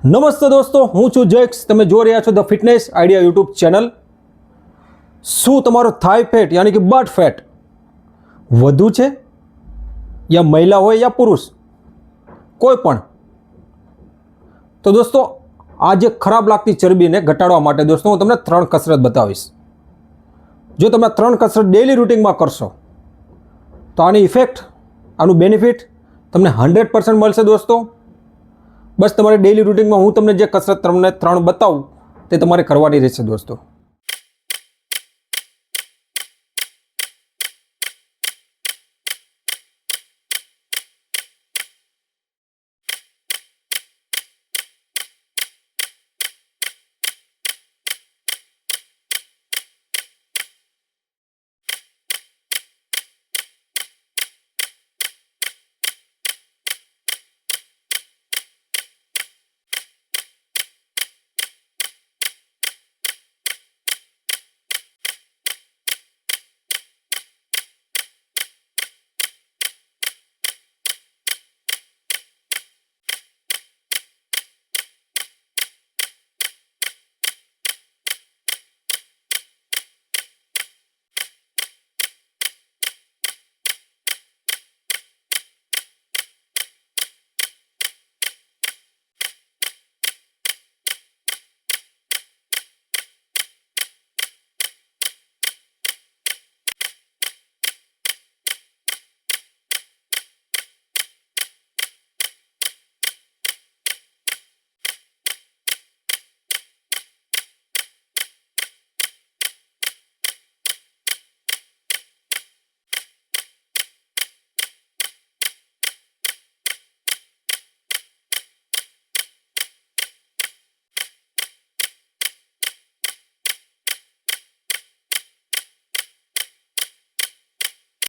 નમસ્તે દોસ્તો, હું છું જેક્સ. તમે જોઈ રહ્યા છો the fitness idea YouTube channel. શું તમારો થાઈ ફેટ યાની કે બટ ફેટ વધુ છે, યા મહિલા હોય યા પુરુષ કોઈ પણ, તો દોસ્તો આ જે ખરાબ લાગતી ચરબીને ઘટાડવા માટે દોસ્તો હું તમને 3 કસરત બતાવીશ. જો તમે 3 કસરત ડેઇલી રૂટિનમાં કરશો તો આની ઇફેક્ટ, આનું બેનિફિટ તમને 100% મળશે દોસ્તો. બસ તમારે ડેઇલી રૂટિનમાં હું તમને જે કસરત તમને 3 બતાવું તે તમારે કરવાની રહેશે દોસ્તો.